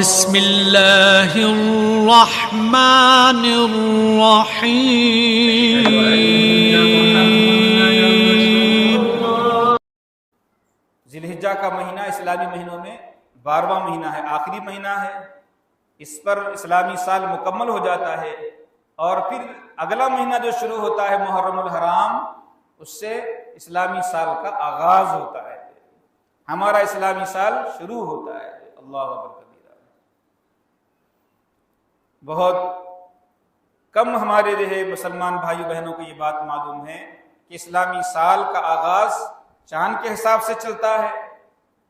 بسم اللہ الرحمن الرحیم۔ ذی الحجہ کا مہینہ اسلامی مہینوں میں 12واں مہینہ ہے، آخری مہینہ ہے۔ اس پر اسلامی سال مکمل ہو جاتا ہے، اور پھر اگلا مہینہ جو شروع ہوتا ہے محرم الحرام، اس سے اسلامی سال کا آغاز ہوتا ہے، ہمارا اسلامی سال شروع ہوتا ہے۔ اللہ اکبر کبیرہ۔ بہت کم ہمارے مسلمان بھائی بہنوں کو یہ بات معلوم ہے کہ اسلامی سال کا آغاز چاند کے حساب سے چلتا ہے،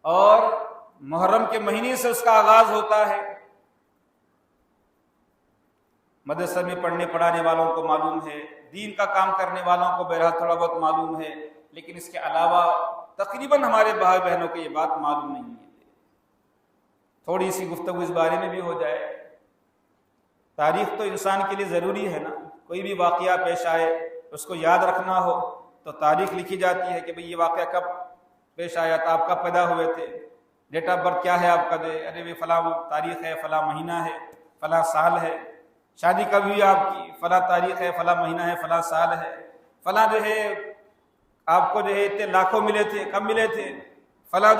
اور محرم کے مہینے سے اس کا آغاز ہوتا ہے۔ مدرسہ میں پڑھنے پڑھانے والوں کو معلوم ہے، دین کا کام کرنے والوں کو بہرحال تھوڑا بہت معلوم ہے، لیکن اس کے علاوہ تقریباً ہمارے بھائی بہنوں کو یہ بات معلوم نہیں ہے۔ تھوڑی سی گفتگو اس بارے میں بھی ہو جائے۔ تاریخ تو انسان کے لیے ضروری ہے نا، کوئی بھی واقعہ پیش آئے اس کو یاد رکھنا ہو تو تاریخ لکھی جاتی ہے کہ بھئی یہ واقعہ کب پیش آیا تھا، آپ کب پیدا ہوئے تھے، ڈیٹ آف برتھ کیا ہے آپ کا، ارے وہ فلاں تاریخ ہے، فلاں مہینہ ہے، فلاں سال ہے۔ شادی کب ہوئی آپ کی، فلاں تاریخ ہے، فلاں مہینہ ہے، فلاں سال ہے۔ فلاں آپ کو اتنے لاکھوں ملے تھے، کب ملے تھے۔ فلاں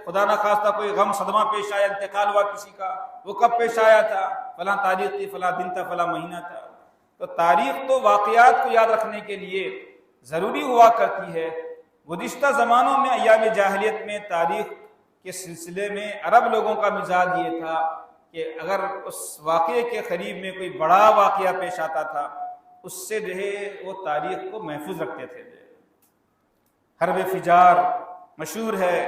خدا نہ خواستہ کوئی غم صدمہ پیش آیا، انتقال ہوا کسی کا، وہ کب پیش آیا تھا، فلاں تاریخ تھی، فلاں دن تھا، فلاں مہینہ تھا۔ تو تاریخ تو واقعات کو یاد رکھنے کے لیے ضروری ہوا کرتی ہے۔ گزشتہ زمانوں میں ایام جاہلیت میں تاریخ کے سلسلے میں عرب لوگوں کا مزاج یہ تھا کہ اگر اس واقعے کے قریب میں کوئی بڑا واقعہ پیش آتا تھا، اس سے وہ تاریخ کو محفوظ رکھتے تھے۔ حرب فجار مشہور ہے،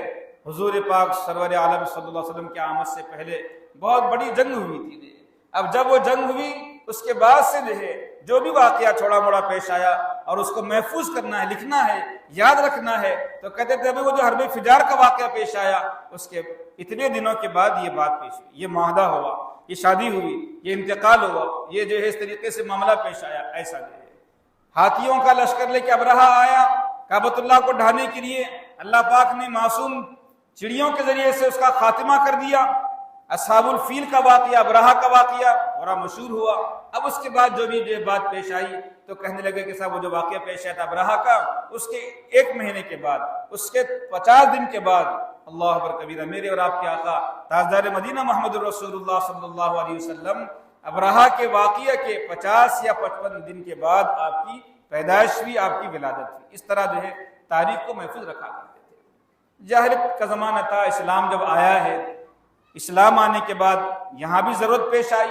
حضور پاک سرور عالم صلی اللہ علیہ وسلم کی آمد سے پہلے بہت بڑی جنگ ہوئی تھی۔ اب جب وہ جنگ ہوئی، اس کے بعد سے جو بھی واقعہ چھوڑا موڑا پیش آیا اور اس کو محفوظ کرنا ہے، لکھنا ہے، یاد رکھنا ہے، تو کہتے تھے ابھی وہ جو حرب فجار کا واقعہ پیش آیا، اس کے اتنے دنوں کے بعد یہ بات پیش ہوئی، یہ معاہدہ ہوا، یہ شادی ہوئی، یہ انتقال ہوا، یہ اس طریقے سے معاملہ پیش آیا۔ ایسا ہاتھیوں کا لشکر لے کے ابرہہ آیا کعبۃ اللہ کو ڈھانے کے لیے، اللہ پاک نے معصوم چڑیوں کے ذریعے سے اس کا خاتمہ کر دیا۔ اصحاب الفیل کا واقعہ، ابرہہ کا واقعہ بڑا مشہور ہوا۔ اب اس کے بعد جو بھی بات پیش آئی تو کہنے لگے کہ صاحب وہ جو واقعہ پیش آیا تھا ابرہہ کا، اس کے 1 مہینے کے بعد، اس کے 50 دن کے بعد، اللہ اکبر کبیرہ، میرے اور آپ کے آقا تاجدار مدینہ محمد رسول اللہ صلی اللہ علیہ وسلم ابرہہ کے واقعہ کے 50 یا 55 دن کے بعد آپ کی پیدائش ہوئی، آپ کی ولادت ہوئی۔ اس طرح تاریخ کو محفوظ رکھا کرتے تھے۔ جاہلیت کا زمانہ تھا، اسلام جب آیا ہے، اسلام آنے کے بعد یہاں بھی ضرورت پیش آئی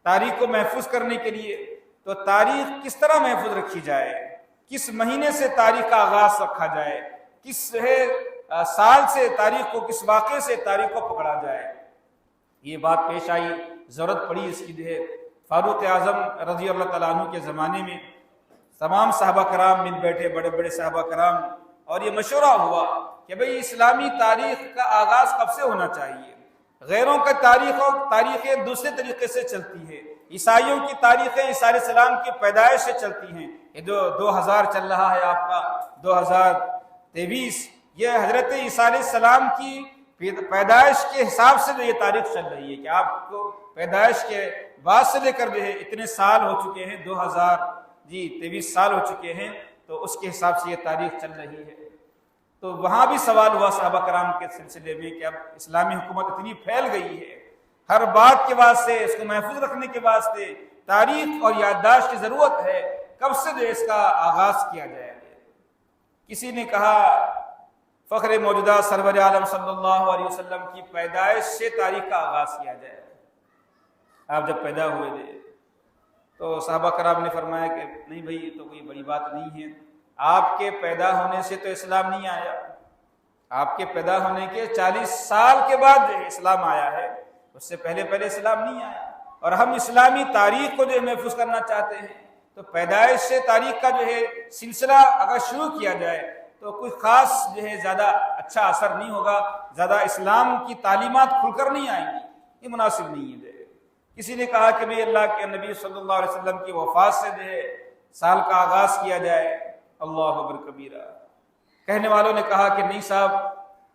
تاریخ کو محفوظ کرنے کے لیے۔ تو تاریخ کس طرح محفوظ رکھی جائے، کس مہینے سے تاریخ کا آغاز رکھا جائے، کس سال سے تاریخ کو، کس واقعے سے تاریخ کو پکڑا جائے، یہ بات پیش آئی، ضرورت پڑی اس کی۔ فاروق اعظم رضی اللہ تعالیٰ عنہ کے زمانے میں تمام صحابہ کرام مل بیٹھے، بڑے بڑے صحابہ کرام، اور یہ مشورہ ہوا کہ بھئی اسلامی تاریخ کا آغاز کب سے ہونا چاہیے۔ غیروں کا تاریخیں دوسرے طریقے سے چلتی ہے، عیسائیوں کی تاریخیں عیسیٰ علیہ السلام کی پیدائش سے چلتی ہیں۔ یہ جو 2000 چل رہا ہے آپ کا 2023، یہ حضرت عیسیٰ علیہ السلام کی پیدائش کے حساب سے یہ تاریخ چل رہی ہے کہ آپ کو پیدائش کے بعد سے لے کر اتنے سال ہو چکے ہیں، 23 سال ہو چکے ہیں، تو اس کے حساب سے یہ تاریخ چل رہی ہے۔ تو وہاں بھی سوال ہوا صحابہ کرام کے سلسلے میں کہ اب اسلامی حکومت اتنی پھیل گئی ہے، ہر بات کے واسطے، اس کو محفوظ رکھنے کے واسطے تاریخ اور یادداشت کی ضرورت ہے، کب سے اس کا آغاز کیا جائے۔ کسی نے کہا فخر موجودہ سرور عالم صلی اللہ علیہ وسلم کی پیدائش سے تاریخ کا آغاز کیا جائے۔ آپ جب پیدا ہوئے تھے تو صحابہ کرام نے فرمایا کہ نہیں بھائی، یہ تو کوئی بڑی بات نہیں ہے، آپ کے پیدا ہونے سے تو اسلام نہیں آیا، آپ کے پیدا ہونے کے 40 سال کے بعد اسلام آیا ہے، اس سے پہلے اسلام نہیں آیا۔ اور ہم اسلامی تاریخ کو محفوظ کرنا چاہتے ہیں، تو پیدائش سے تاریخ کا سلسلہ اگر شروع کیا جائے تو کوئی خاص زیادہ اچھا اثر نہیں ہوگا، زیادہ اسلام کی تعلیمات کھل کر نہیں آئیں گی، یہ مناسب نہیں ہے۔ کسی نے کہا کہ بھئی اللہ کے نبی صلی اللہ علیہ وسلم کی وفات سے سال کا آغاز کیا جائے۔ اللہ اکبر کبیرہ۔ کہنے والوں نے کہا کہ نہیں صاحب،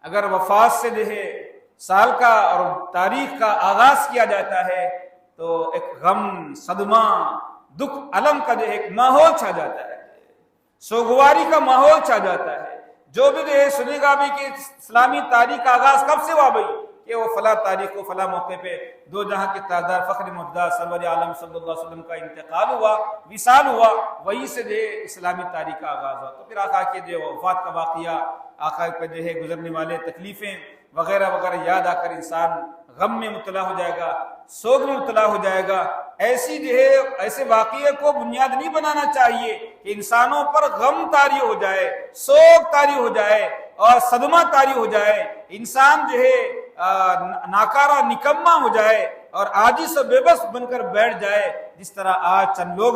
اگر وفات سے سال کا اور تاریخ کا آغاز کیا جاتا ہے تو ایک غم، صدمہ، دکھ، الم کا جو ایک ماحول چھا جاتا ہے، سوگواری کا ماحول چھا جاتا ہے۔ جو بھی سنے گا بھی کہ اسلامی تاریخ کا آغاز کب سے ہوا بھائی، کہ وہ فلاں تاریخ کو فلاں موقع پہ دو جہاں کے تاجدار فخر مقدار سرور عالم صلی اللہ علیہ وسلم کا انتقال ہوا، وصال ہوا، وہی سے جو اسلامی تاریخ کا آغاز ہوا۔ تو پھر آقا کے جو وفات کا واقعہ، آقا پہ جو گزرنے والے تکلیفیں وغیرہ وغیرہ یاد آ کر انسان غم میں مبتلا ہو جائے گا، سوگ میں مبتلا ہو جائے گا۔ ایسی ایسے واقعے کو بنیاد نہیں بنانا چاہیے کہ انسانوں پر غم طاری ہو جائے، سوگ طاری ہو جائے اور صدمہ طاری ہو جائے، انسان ناکارہ نکمہ ہو جائے اور عاجز و بے بس بن کر بیٹھ جائے، جس طرح آج چند لوگ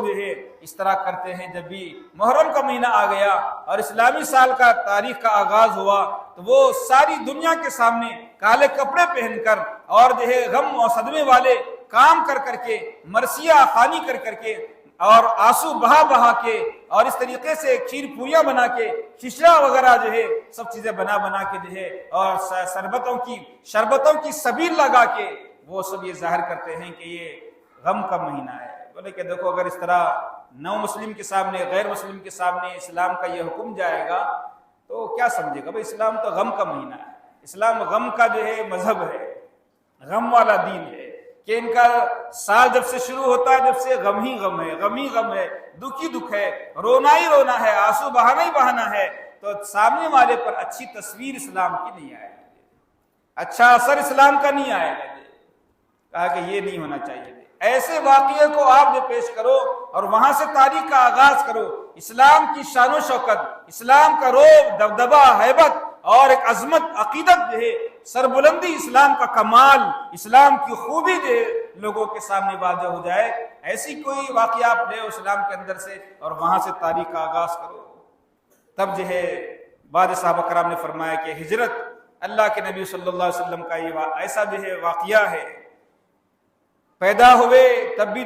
اس طرح کرتے ہیں۔ جب بھی محرم کا مہینہ آ گیا اور اسلامی سال کا تاریخ کا آغاز ہوا تو وہ ساری دنیا کے سامنے کالے کپڑے پہن کر اور غم اور صدمے والے کام کر کر کے، مرثیہ خوانی کر کر کے اور آنسو بہا بہا کے اور اس طریقے سے کھیر پوریاں بنا کے، کھچڑا وغیرہ سب چیزیں بنا کے اور شربتوں کی سبیل لگا کے وہ سب یہ ظاہر کرتے ہیں کہ یہ غم کا مہینہ ہے۔ بولے کہ دیکھو اگر اس طرح نو مسلم کے سامنے، غیر مسلم کے سامنے اسلام کا یہ حکم جائے گا تو کیا سمجھے گا بھائی؟ اسلام تو غم کا مہینہ ہے، اسلام غم کا مذہب ہے، غم والا دین ہے کہ ان کا سال جب سے شروع ہوتا ہے جب سے غم ہی غم ہے، غم ہی غم ہے، دکھ ہی دکھ ہے، رونا ہی رونا ہے، آنسو بہانا ہی بہانا ہے۔ تو سامنے والے پر اچھی تصویر اسلام کی نہیں آئے گی، اچھا اثر اسلام کا نہیں آئے گا۔ کہا کہ یہ نہیں ہونا چاہیے، ایسے واقعے کو آپ پیش کرو اور وہاں سے تاریخ کا آغاز کرو۔ اسلام کی شان و شوکت، اسلام کا روب، دبدبہ، ہیبت اور ایک عظمت، عقیدت سربلندی، اسلام کا کمال، اسلام کی خوبی لوگوں کے سامنے واضح ہو جائے، ایسی کوئی واقعہ آپ لے اسلام کے اندر سے اور وہاں سے تاریخ کا آغاز کرو۔ تب بعض صحابہ کرام نے فرمایا کہ ہجرت اللہ کے نبی صلی اللہ علیہ وسلم کا یہ ایسا واقعہ ہے، پیدا ہوئے تب بھی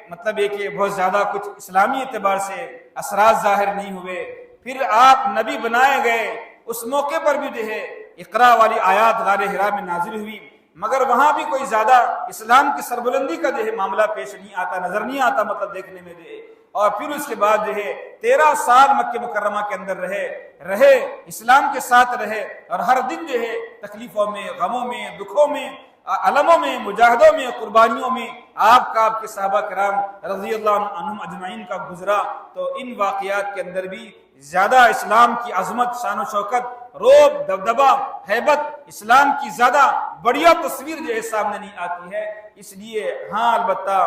مطلب یہ کہ بہت زیادہ کچھ اسلامی اعتبار سے اثرات ظاہر نہیں ہوئے، پھر آپ نبی بنائے گئے، اس موقع پر بھی اقرا والی آیات غار حرا میں نازل ہوئی، مگر وہاں بھی کوئی زیادہ اسلام کی سربلندی کا معاملہ پیش نہیں آتا، نظر نہیں آتا، مطلب دیکھنے میں اور پھر اس کے بعد 13 سال مکہ مکرمہ کے اندر رہے، اسلام کے ساتھ رہے اور ہر دن تکلیفوں میں، غموں میں، دکھوں میں، علموں میں، مجاہدوں میں، قربانیوں میں آپ کے صحابہ کرام رضی اللہ عنہم اجمعین کا گزرا۔ تو ان واقعات کے اندر بھی زیادہ اسلام کی عظمت، شان و شوکت، روب، دبدبہ، ہیبت، اسلام کی زیادہ بڑھیا تصویر سامنے نہیں آتی ہے۔ اس لیے ہاں البتہ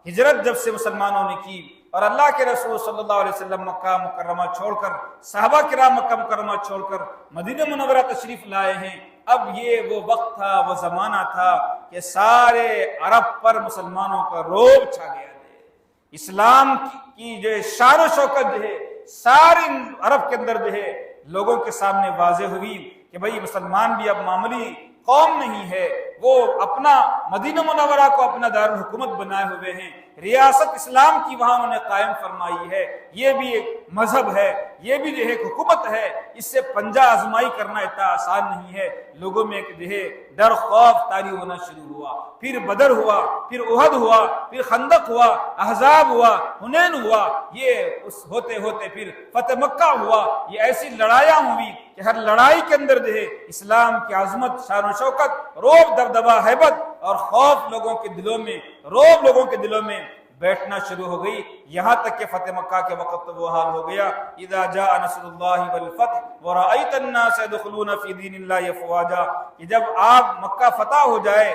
ہجرت جب سے مسلمانوں نے کی اور اللہ کے رسول صلی اللہ علیہ وسلم مکہ مکرمہ چھوڑ کر، صحابہ کرام مکہ مکرمہ چھوڑ کر مدینہ منورہ تشریف لائے ہیں، اب یہ وہ وقت تھا، وہ زمانہ تھا کہ سارے عرب پر مسلمانوں کا روب چھا گیا ہے۔ اسلام کی شان و شوکت سارے عرب کے اندر لوگوں کے سامنے واضح ہوئی کہ بھئی مسلمان بھی اب معمولی قوم نہیں ہے، وہ اپنا مدینہ منورہ کو اپنا دارالحکومت بنائے ہوئے ہیں، ریاست اسلام کی وہاں انہوں نے قائم فرمائی ہے، یہ بھی ایک مذہب ہے، یہ بھی ایک حکومت ہے، اس سے پنجہ آزمائی کرنا اتنا آسان نہیں ہے۔ لوگوں میں ایک ڈر خوف طاری ہونا شروع ہوا، پھر بدر ہوا، پھر احد ہوا، پھر خندق ہوا، احزاب ہوا، حنین ہوا، یہ ہوتے ہوتے پھر فتح مکہ ہوا۔ یہ ایسی لڑائیاں ہوئی کہ ہر لڑائی کے اندر اسلام کی عظمت، شان و شوکت، روب، دبدبہ، ہیبت اور خوف لوگوں کے دلوں میں، روب لوگوں کے دلوں میں بیٹھنا شروع ہو گئی، یہاں تک کہ فتح مکہ کے وقت وہ حال ہو گیا، اذا جاء نصر اللہ والفتح ورأیت الناس يدخلون فی دین اللہ افواجا، کہ جب آپ مکہ فتح ہو جائے،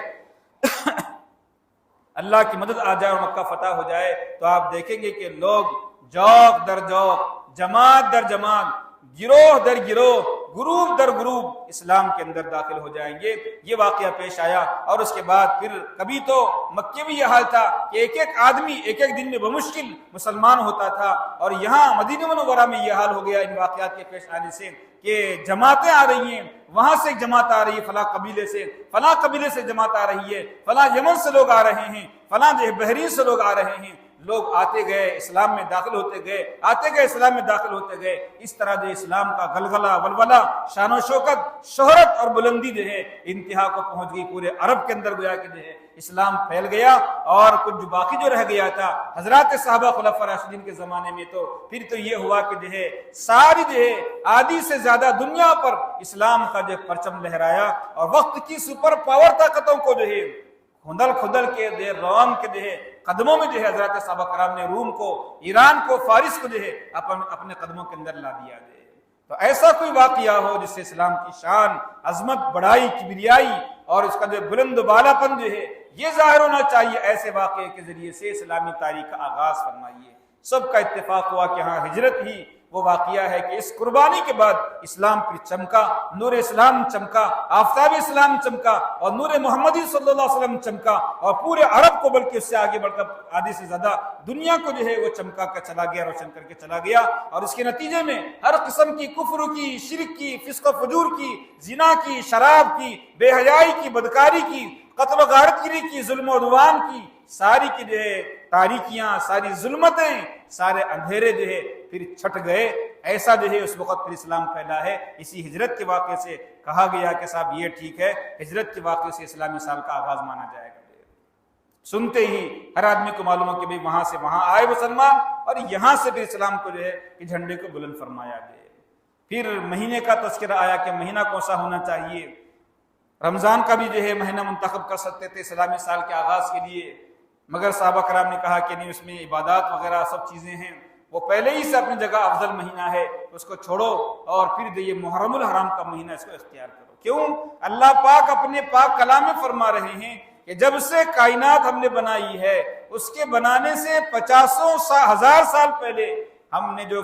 اللہ کی مدد آ جائے اور مکہ فتح ہو جائے تو آپ دیکھیں گے کہ لوگ جوق در جوق، جماعت در جماعت، گروہ در گروہ، گروپ در گروپ اسلام کے اندر داخل ہو جائیں گے۔ یہ واقعہ پیش آیا اور اس کے بعد پھر کبھی تو مکے میں یہ حال تھا کہ ایک ایک آدمی ایک ایک دن میں بمشکل مسلمان ہوتا تھا، اور یہاں مدینہ منورہ میں یہ حال ہو گیا ان واقعات کے پیش آنے سے کہ جماعتیں آ رہی ہیں، وہاں سے ایک جماعت آ رہی ہے فلاں قبیلے سے جماعت آ رہی ہے، فلاں یمن سے لوگ آ رہے ہیں، فلاں بحرین سے لوگ آ رہے ہیں، لوگ آتے گئے اسلام میں داخل ہوتے گئے، آتے گئے اسلام میں داخل ہوتے گئے، اس طرح جو اسلام کا غلغلہ ولولہ، شان و شوکت، شہرت اور بلندی جو ہے انتہا کو پہنچ گئی۔ پورے عرب کے اندر گویا کہ جو ہے اسلام پھیل گیا، اور کچھ باقی جو رہ گیا تھا حضرات صحابہ خلفاء راشدین کے زمانے میں، تو پھر تو یہ ہوا کہ جو ہے ساری جو ہے آدھی سے زیادہ دنیا پر اسلام کا جو پرچم لہرایا، اور وقت کی سپر پاور طاقتوں کو جو ہے کھدل کے روم کے جو ہے قدموں میں جو ہے حضرات صحابہ کرام نے روم کو، ایران کو، فارس کو جو ہے اپنے قدموں کے اندر لا دیا ہے۔ تو ایسا کوئی واقعہ ہو جس سے اسلام کی شان، عظمت، بڑائی، کبریائی اور اس کا جو بلند و بالا پن جو ہے یہ ظاہر ہونا چاہیے، ایسے واقعے کے ذریعے سے اسلامی تاریخ کا آغاز فرمائیے۔ سب کا اتفاق ہوا کہ ہاں ہجرت ہی وہ واقعہ ہے کہ اس قربانی کے بعد اسلام پھر چمکا، نور اسلام چمکا، آفتاب اسلام چمکا، اور نور محمدی صلی اللہ علیہ وسلم چمکا، اور پورے عرب کو بلکہ اس سے آگے بڑھ کر آدھی سے زیادہ دنیا کو جو ہے وہ چمکا کر چلا گیا، روشن کر کے چلا گیا۔ اور اس کے نتیجے میں ہر قسم کی کفر کی، شرک کی، فسق و فجور کی، زنا کی، شراب کی، بے حیائی کی، بدکاری کی، قتل و غارت گیری کی، ظلم و عدوان کی، ساری کی جو ہے تاریکیاں، ساری ظلمتیں، سارے اندھیرے جو ہے پھر چھٹ گئے۔ ایسا جو ہے اس وقت پھر اسلام پھیلا ہے۔ اسی ہجرت کے واقعے سے کہا گیا کہ صاحب یہ ٹھیک ہے، ہجرت کے واقعے سے اسلامی سال کا آغاز مانا جائے گا۔ سنتے ہی ہر آدمی کو معلوم ہو کہ وہاں سے وہاں آئے مسلمان، اور یہاں سے پھر اسلام کو جو ہے کہ جھنڈے کو بلند فرمایا گیا۔ پھر مہینے کا تذکرہ آیا کہ مہینہ کون سا ہونا چاہیے۔ رمضان کا بھی جو ہے مہینہ منتخب کر سکتے تھے اسلامی سال کے آغاز کے لیے، مگر صحابہ کرام نے کہا کہ نہیں، اس میں عبادات وغیرہ سب چیزیں ہیں، وہ پہلے ہی سے اپنی جگہ افضل مہینہ ہے، اس کو چھوڑو اور پھر جو یہ محرم الحرام کا مہینہ اس کو اختیار کرو۔ کیوں؟ اللہ پاک اپنے پاک کلام میں فرما رہے ہیں کہ جب سے کائنات ہم نے بنائی ہے، اس کے بنانے سے 50,000 سال پہلے ہم نے جو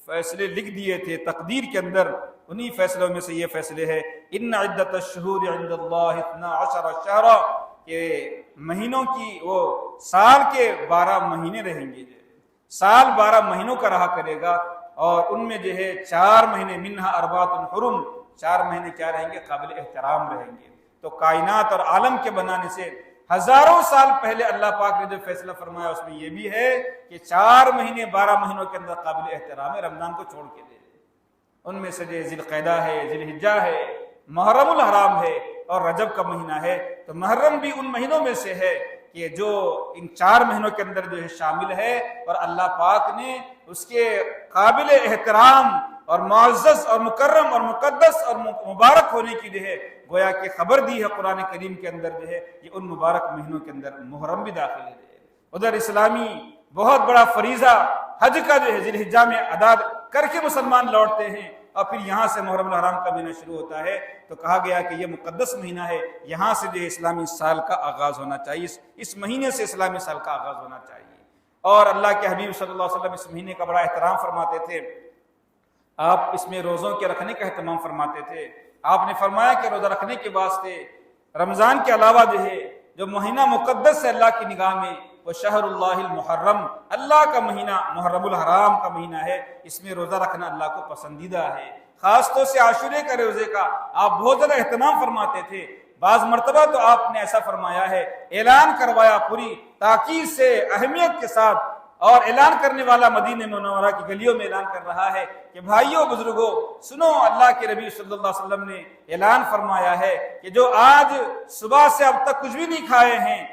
فیصلے لکھ دیے تھے تقدیر کے اندر، انہی فیصلوں میں سے یہ فیصلے ہے ان عدت الشہور عند اللہ 12 شہرا، کہ مہینوں کی وہ سال کے 12 مہینے رہیں گے، سال 12 مہینوں کا رہا کرے گا، اور ان میں جو ہے 4 مہینے منہا اربعۃ حرم، 4 مہینے کیا رہیں گے؟ قابل احترام رہیں گے۔ تو کائنات اور عالم کے بنانے سے ہزاروں سال پہلے اللہ پاک نے جو فیصلہ فرمایا اس میں یہ بھی ہے کہ 4 مہینے 12 مہینوں کے اندر قابل احترام ہے، رمضان کو چھوڑ کے دے۔ ان میں سے ذی القعدہ ہے، ذی الحجہ ہے، محرم الحرام ہے، اور رجب کا مہینہ ہے۔ تو محرم بھی ان مہینوں میں سے ہے کہ جو ان 4 مہینوں کے اندر جو ہے شامل ہے، اور اللہ پاک نے اس کے قابل احترام اور معزز اور مکرم اور مقدس اور مبارک ہونے کی جو ہے گویا کہ خبر دی ہے قرآن کریم کے اندر، جو ہے یہ ان مبارک مہینوں کے اندر محرم بھی داخل ہے۔ ادھر اسلامی بہت بڑا فریضہ حج کا جو ہے ذی الحجہ میں ادا کر کے مسلمان لوٹتے ہیں، اور پھر یہاں سے محرم الحرام کا مہینہ شروع ہوتا ہے۔ تو کہا گیا کہ یہ مقدس مہینہ ہے، یہاں سے جو اسلامی سال کا آغاز ہونا چاہیے، اس مہینے سے اسلامی سال کا آغاز ہونا چاہیے۔ اور اللہ کے حبیب صلی اللہ علیہ وسلم اس مہینے کا بڑا احترام فرماتے تھے، آپ اس میں روزوں کے رکھنے کا اہتمام فرماتے تھے۔ آپ نے فرمایا کہ روزہ رکھنے کے واسطے رمضان کے علاوہ جو ہے جو مہینہ مقدس ہے اللہ کی نگاہ میں، وہ شہر اللہ المحرم، اللہ کا مہینہ محرم الحرام کا مہینہ ہے، اس میں روزہ رکھنا اللہ کو پسندیدہ ہے۔ خاص طور سے عاشورے کا روزے کا آپ بہت زیادہ اہتمام فرماتے تھے۔ بعض مرتبہ تو آپ نے ایسا فرمایا ہے، اعلان کروایا پوری تاکید سے، اہمیت کے ساتھ، اور اعلان کرنے والا مدینہ منورہ کی گلیوں میں اعلان کر رہا ہے کہ بھائیوں بزرگوں سنو، اللہ کے نبی صلی اللہ علیہ وسلم نے اعلان فرمایا ہے کہ جو آج صبح سے اب تک کچھ بھی نہیں کھائے ہیں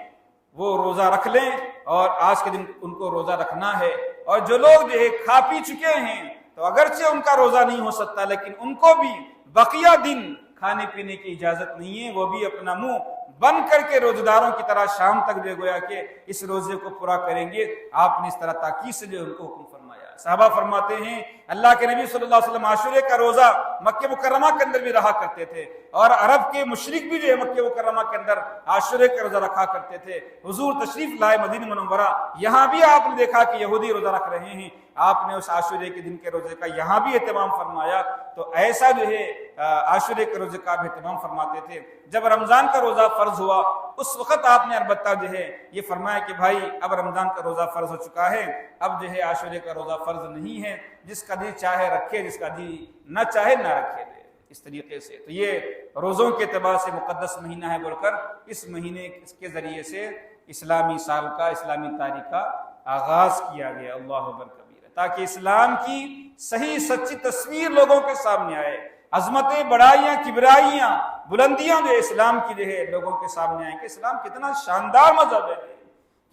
وہ روزہ رکھ لیں، اور آج کے دن ان کو روزہ رکھنا ہے۔ اور جو لوگ جو ہے کھا پی چکے ہیں تو اگرچہ ان کا روزہ نہیں ہو سکتا، لیکن ان کو بھی بقیہ دن کھانے پینے کی اجازت نہیں ہے، وہ بھی اپنا منہ بند کر کے روزہ داروں کی طرح شام تک جو گویا کہ اس روزے کو پورا کریں گے۔ آپ نے اس طرح تاکید سے جو ان کو حکم فرمایا۔ صحابہ فرماتے ہیں اللہ کے نبی صلی اللہ علیہ وسلم عاشورے کا روزہ مکہ مکرمہ کے اندر بھی رہا کرتے تھے، اور عرب کے مشرک بھی جو ہے مکہ مکرمہ کے اندر عاشورے کا روزہ رکھا کرتے تھے۔ حضور تشریف لائے مدینہ منورہ، یہاں بھی آپ نے دیکھا کہ یہودی روزہ رکھ رہے ہیں، آپ نے اس عاشورے کے دن کے روزے کا یہاں بھی اہتمام فرمایا۔ تو ایسا جو ہے عاشورے کے روزے کا بھی اہتمام فرماتے تھے۔ جب رمضان کا روزہ فرض ہوا اس وقت آپ نے البتہ جو ہے یہ فرمایا کہ بھائی اب رمضان کا روزہ فرض ہو چکا ہے، اب جو ہے عاشورے کا روزہ فرض نہیں ہے، جس کا جی چاہے رکھے، جس کا جی نہ چاہے نہ رکھے دے۔ اس طریقے سے تو یہ روزوں کے اعتبار سے مقدس مہینہ ہے بول کر اس مہینے کے ذریعے سے اسلامی سال کا، اسلامی تاریخ کا آغاز کیا گیا، اللہ اکبر کبیرہ، تاکہ اسلام کی صحیح سچی تصویر لوگوں کے سامنے آئے، عظمتیں، بڑائیاں، کبرائیاں، بلندیاں جو اسلام کی جو ہے لوگوں کے سامنے آئیں کہ اسلام کتنا شاندار مذہب ہے،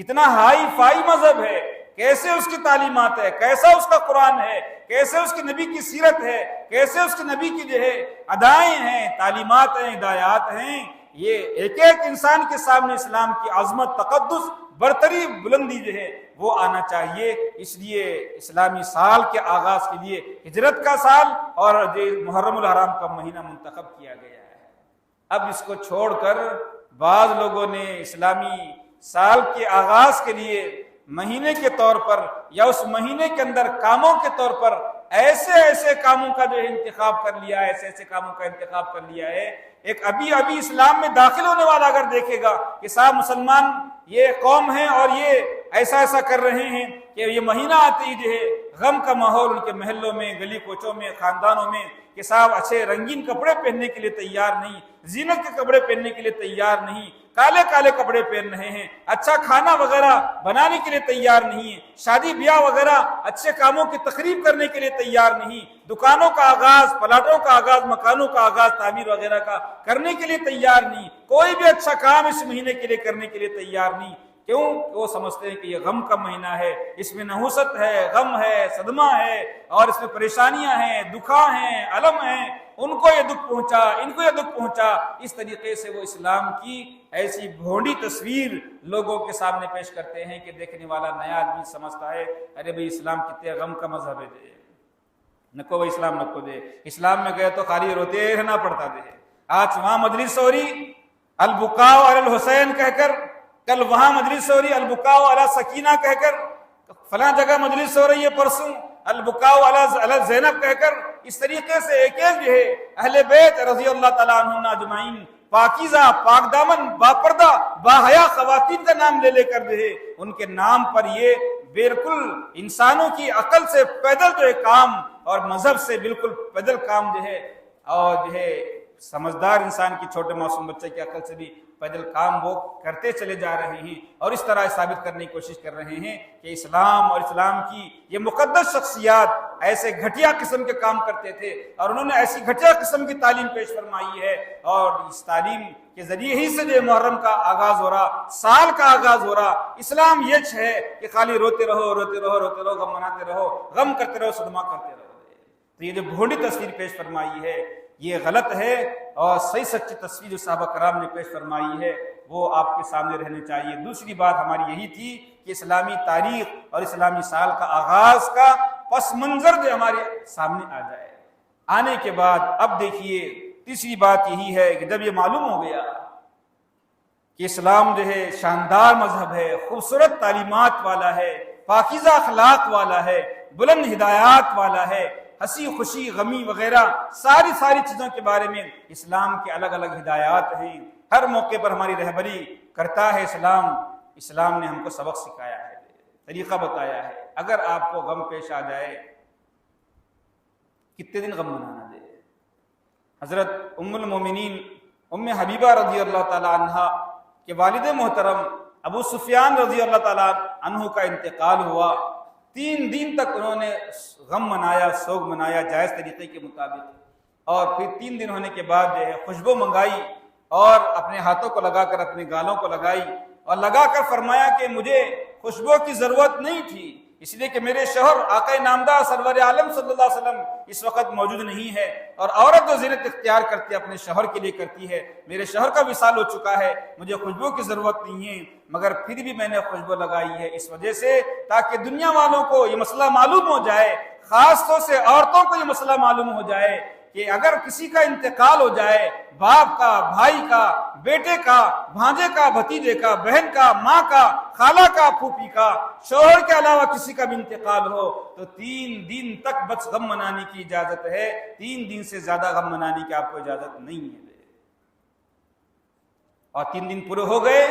کتنا ہائی فائی مذہب ہے، کیسے اس کی تعلیمات ہے، کیسا اس کا قرآن ہے، کیسے اس کے نبی کی سیرت ہے، کیسے اس کے نبی کی جو ہے ادائیں ہیں، تعلیمات ہیں، ہدایات ہیں۔ یہ ایک ایک انسان کے سامنے اسلام کی عظمت، تقدس، برتری، بلندی جو ہے وہ آنا چاہیے۔ اس لیے اسلامی سال کے آغاز کے لیے ہجرت کا سال اور محرم الحرام کا مہینہ منتخب کیا گیا ہے۔ اب اس کو چھوڑ کر بعض لوگوں نے اسلامی سال کے آغاز کے لیے مہینے کے طور پر یا اس مہینے کے اندر کاموں کے طور پر ایسے کاموں کا جو ہے انتخاب کر لیا ہے، ایسے کاموں کا انتخاب کر لیا ہے۔ ایک ابھی اسلام میں داخل ہونے والا اگر دیکھے گا کہ صاحب مسلمان یہ قوم ہے اور یہ ایسا کر رہے ہیں کہ یہ مہینہ آتے ہی جو ہے غم کا ماحول ان کے محلوں میں، گلی کوچوں میں، خاندانوں میں کہ صاحب اچھے رنگین کپڑے پہننے کے لیے تیار نہیں، زینت کے کپڑے پہننے کے لیے تیار نہیں، کالے کپڑے پہن رہے ہیں، اچھا کھانا وغیرہ بنانے کے لیے تیار نہیں ہے، شادی بیاہ وغیرہ اچھے کاموں کی تقریب کرنے کے لیے تیار نہیں، دکانوں کا آغاز، پلاٹوں کا آغاز، مکانوں کا آغاز تعمیر وغیرہ کا کرنے کے لیے تیار نہیں، کوئی بھی اچھا کام اس مہینے کے لیے کرنے کے لیے تیار نہیں۔ کیوں؟ وہ سمجھتے ہیں کہ یہ غم کا مہینہ ہے، اس میں نحوست ہے، غم ہے، صدمہ ہے، اور اس میں پریشانیاں ہیں، دکھا ہیں، علم ہیں، ان کو یہ دکھ پہنچا، ان کو یہ دکھ پہنچا۔ اس طریقے سے وہ اسلام کی ایسی بھونڈی تصویر لوگوں کے سامنے پیش کرتے ہیں کہ دیکھنے والا نیا آدمی سمجھتا ہے ارے بھئی اسلام کتنے غم کا مذہب ہے، دے نکو بھئی اسلام نکو دے، اسلام میں گئے تو خالی روتے رہنا پڑتا دے۔ آج وہاں مجلس ہو رہی البکاء علی الحسین کہہ کر، کل وہاں مجلس ہو رہی البکاء علی سکینہ کہہ کر، فلاں جگہ مجلس ہو رہی ہے پرسوں البکاء علی زینب کہہ کر، اس طریقے سے ایک جو ہے اہل بیت رضی اللہ تعالیٰ عنہم اجمعین پاکیزہ، پاک دامن، باپردہ، باحیا خواتین کا نام لے کر جو ہے ان کے نام پر یہ بالکل انسانوں کی عقل سے پیدل جو ہے کام اور مذہب سے بالکل پیدل کام جو ہے اور جو ہے سمجھدار انسان کی، چھوٹے معصوم بچے کی عقل سے بھی پیدل کام وہ کرتے چلے جا رہے ہیں، اور اس طرح ثابت کرنے کی کوشش کر رہے ہیں کہ اسلام اور اسلام کی یہ مقدس شخصیات ایسے گھٹیا قسم کے کام کرتے تھے، اور انہوں نے ایسی گھٹیا قسم کی تعلیم پیش فرمائی ہے، اور اس تعلیم کے ذریعے ہی سے جو محرم کا آغاز ہو رہا، سال کا آغاز ہو رہا۔ اسلام یہ ہے کہ خالی روتے رہو، غم مناتے رہو، غم کرتے رہو، صدمہ کرتے رہو۔ تو یہ جو بھونڈی تصویر پیش فرمائی ہے یہ غلط ہے، اور صحیح سچی تصویر جو صحابہ کرام نے پیش فرمائی ہے وہ آپ کے سامنے رہنی چاہیے۔ دوسری بات ہماری یہی تھی کہ اسلامی تاریخ اور اسلامی سال کا آغاز کا پس منظر جو ہمارے سامنے آ جائے۔ آنے کے بعد اب دیکھیے تیسری بات یہی ہے کہ جب یہ معلوم ہو گیا کہ اسلام جو ہے شاندار مذہب ہے، خوبصورت تعلیمات والا ہے، پاکیزہ اخلاق والا ہے، بلند ہدایات والا ہے، ہنسی خوشی غمی وغیرہ ساری چیزوں کے بارے میں اسلام کے الگ الگ ہدایات ہیں، ہر موقع پر ہماری رہبری کرتا ہے اسلام نے ہم کو سبق سکھایا ہے، طریقہ بتایا ہے۔ اگر آپ کو غم پیش آ جائے کتنے دن غم منانا دے۔ حضرت ام المومنین ام حبیبہ رضی اللہ تعالی عنہ کے والد محترم ابو سفیان رضی اللہ تعالی عنہ کا انتقال ہوا، 3 دن تک انہوں نے غم منایا، سوگ منایا جائز طریقے کے مطابق، اور پھر 3 دن ہونے کے بعد جو ہے خوشبو منگائی اور اپنے ہاتھوں کو لگا کر اپنے گالوں کو لگائی، اور لگا کر فرمایا کہ مجھے خوشبو کی ضرورت نہیں تھی، اس لیے کہ میرے شوہر آقا نامدار سرور عالم صلی اللہ علیہ وسلم اس وقت موجود نہیں ہے، اور عورت جو زینت اختیار کرتی ہے اپنے شوہر کے لیے کرتی ہے، میرے شوہر کا وصال ہو چکا ہے، مجھے خوشبو کی ضرورت نہیں ہے، مگر پھر بھی میں نے خوشبو لگائی ہے اس وجہ سے تاکہ دنیا والوں کو یہ مسئلہ معلوم ہو جائے، خاص طور سے عورتوں کو یہ مسئلہ معلوم ہو جائے کہ اگر کسی کا انتقال ہو جائے، باپ کا، بھائی کا، بیٹے کا، بھانجے کا، بھتیجے کا، بہن کا، ماں کا، خالہ کا، پھوپھی کا، شوہر کے علاوہ کسی کا بھی انتقال ہو تو 3 دن تک بس غم منانے کی اجازت ہے، 3 دن سے زیادہ غم منانے کی آپ کو اجازت نہیں ہے۔ اور 3 دن پورے ہو گئے،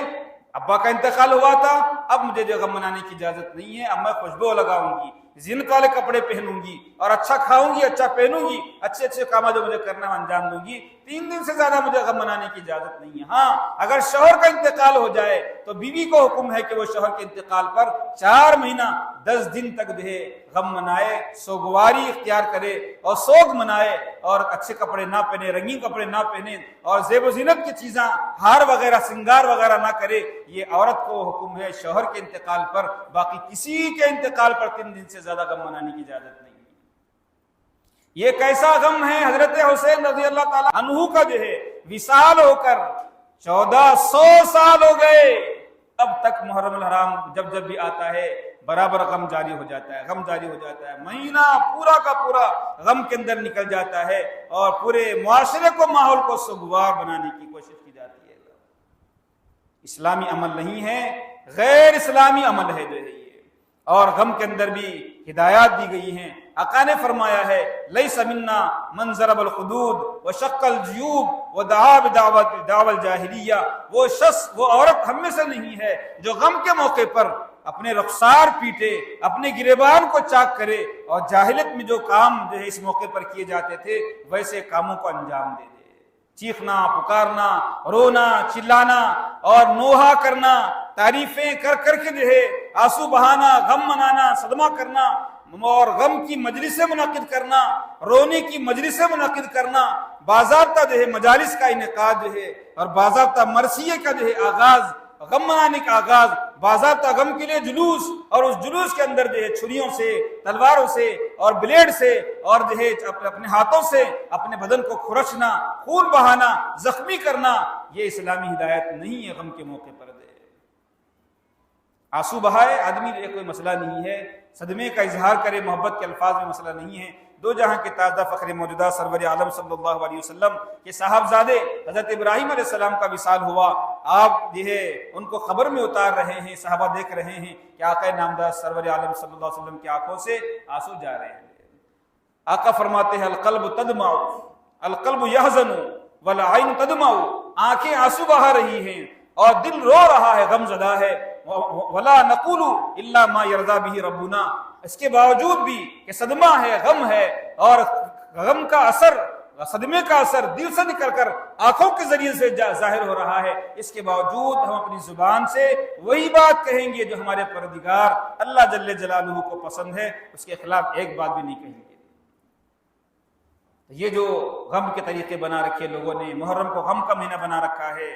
ابا کا انتقال ہوا تھا، اب مجھے جو غم منانے کی اجازت نہیں ہے، اب میں خوشبو لگاؤں گی، زینت والے کپڑے پہنوں گی اور اچھا کھاؤں گی، اچھا پہنوں گی، اچھے اچھے کام جو مجھے کرنا ہے انجام دوں گی، 3 دن سے زیادہ مجھے غم منانے کی اجازت نہیں ہے۔ ہاں اگر شوہر کا انتقال ہو جائے تو بیوی کو حکم ہے کہ وہ شوہر کے انتقال پر 4 مہینہ 10 دن تک جو ہے غم منائے، سوگواری اختیار کرے اور سوگ منائے، اور اچھے کپڑے نہ پہنے، رنگین کپڑے نہ پہنے، اور زیب و زینت کی چیزاں، ہار وغیرہ، سنگار وغیرہ نہ کرے۔ یہ عورت کو حکم ہے شوہر کے انتقال پر، باقی کسی کے انتقال پر 3 دن سے زیادہ غم منانے کی اجازت نہیں ہے۔ یہ کیسا غم ہے؟ حضرت حسین رضی اللہ تعالی عنہ کا جو ہے وصال ہو کر 1400 سال ہو گئے، اب تک محرم الحرام جب بھی آتا ہے برابر غم جاری ہو جاتا ہے، غم جاری ہو جاتا ہے، مہینہ پورا کا پورا غم کے اندر نکل جاتا ہے، اور پورے معاشرے کو، ماحول کو سوگوار بنانے کی کوشش کی جاتی ہے۔ اسلامی عمل نہیں ہے، غیر اسلامی عمل ہے جو ہے یہ، اور غم کے اندر بھی ہدایات دی گئی ہیں۔ آقا نے فرمایا ہے لیس منا من ضرب الخدود وشق الجیوب ودعا بدعوى الجاہلیہ، وہ شخص، وہ عورت ہم میں سے نہیں ہے جو غم کے موقع پر اپنے رخسار پیٹے، اپنے گریبان کو چاک کرے، اور جاہلیت میں جو کام جو ہے اس موقع پر کیے جاتے تھے ویسے کاموں کو انجام دے دے۔ چیخنا، پکارنا، رونا، چلانا اور نوحہ کرنا، تعریفیں کر کر کے جو ہے آنسو بہانا، غم منانا، صدمہ کرنا، اور غم کی مجلسیں منعقد کرنا، رونے کی مجلسیں منعقد کرنا، باضابطہ جو ہے مجالس کا انعقاد جو ہے، اور باضابطہ مرثیے کا جو ہے آغاز، غم منانے کا آغاز، باضابطہ غم کے لیے جلوس، اور اس جلوس کے اندر جو ہے چھریوں سے، تلواروں سے اور بلیڈ سے، اور جو ہے اپنے ہاتھوں سے اپنے بدن کو کھرچنا، خون بہانا، زخمی کرنا، یہ اسلامی ہدایت نہیں ہے۔ غم کے موقع پر آنسو بہائے آدمی یہ کوئی مسئلہ نہیں ہے، صدمے کا اظہار کرے محبت کے الفاظ میں مسئلہ نہیں ہے۔ دو جہاں کے تاجدار فخر موجودہ سرور عالم صلی اللہ علیہ وسلم کے صاحبزادے حضرت ابراہیم علیہ السلام کا وصال ہوا، آپ جو ہے ان کو قبر میں اتار رہے ہیں، صحابہ دیکھ رہے ہیں کہ آقا نامدار سرور عالم صلی اللہ علیہ وسلم کی آنکھوں سے آنسو جا رہے ہیں۔ آقا فرماتے ہیں القلب تدمع، القلب یحزن والعین تدمع، آنکھیں آنسو بہا رہی ہیں اور دل رو رہا ہے، غم زدہ ہے۔ ولا نقول الا ما يرضى به ربنا، اس کے باوجود بھی کہ صدمہ ہے، غم ہے، اور غم کا اثر، صدمے کا اثر دل سے نکل کر آنکھوں کے ذریعے سے ظاہر ہو رہا ہے، اس کے باوجود ہم اپنی زبان سے وہی بات کہیں گے جو ہمارے پروردگار اللہ جل جلالہ کو پسند ہے، اس کے خلاف ایک بات بھی نہیں کہیں گے۔ یہ جو غم کے طریقے بنا رکھے لوگوں نے، محرم کو غم کا مہینہ بنا رکھا ہے،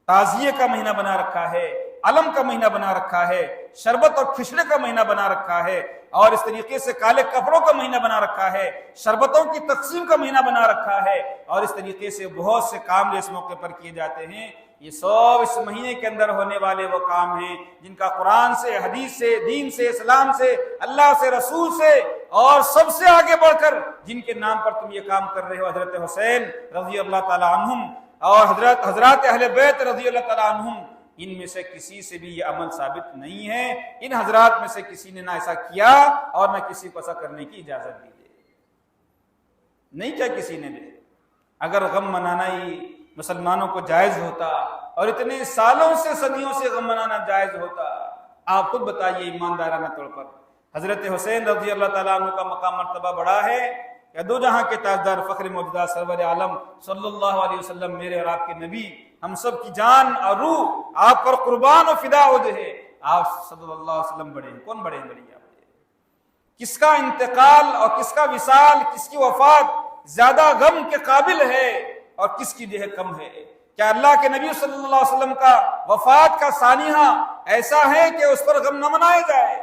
تعزیے کا مہینہ بنا رکھا ہے، علم کا مہینہ بنا رکھا ہے، شربت اور کھچڑے کا مہینہ بنا رکھا ہے، اور اس طریقے سے کالے کپڑوں کا مہینہ بنا رکھا ہے، شربتوں کی تقسیم کا مہینہ بنا رکھا ہے، اور اس طریقے سے بہت سے کام جو اس موقع پر کیے جاتے ہیں، یہ سب اس مہینے کے اندر ہونے والے وہ کام ہیں جن کا قرآن سے، حدیث سے، دین سے، اسلام سے، اللہ سے، رسول سے، اور سب سے آگے بڑھ کر جن کے نام پر تم یہ کام کر رہے ہو، حضرت حسین رضی اللہ تعالی عنہم اور حضرات اہل بیت رضی اللہ تعالی عنہم، ان میں سے کسی سے بھی یہ عمل ثابت نہیں ہے۔ ان حضرات میں سے کسی نے نہ ایسا کیا اور نہ کسی کو ایسا کرنے کی اجازت دی ہے، نہیں کیا کسی نے دے۔ اگر غم منانا ہی مسلمانوں کو جائز ہوتا اور اتنے سالوں سے، صدیوں سے غم منانا جائز ہوتا، آپ خود بتائیے ایماندارانہ طور پر حضرت حسین رضی اللہ تعالیٰ عنہ کا مقام مرتبہ بڑا ہے یا دو جہاں کے تاجدار فخر موجودہ سرور عالم صلی اللہ علیہ وسلم، میرے اور آپ کے نبی، ہم سب کی جان اور روح آپ پر قربان و فدا ہو جو ہے، آپ صلی اللہ علیہ وسلم بڑے ہیں؟ کون بڑے ہیں؟ بڑی آپ؟ کس کا انتقال اور کس کا وصال، کس کی وفات زیادہ غم کے قابل ہے اور کس کی جو ہے کم ہے؟ کیا اللہ کے نبی صلی اللہ علیہ وسلم کا وفات کا سانحہ ایسا ہے کہ اس پر غم نہ منایا جائے؟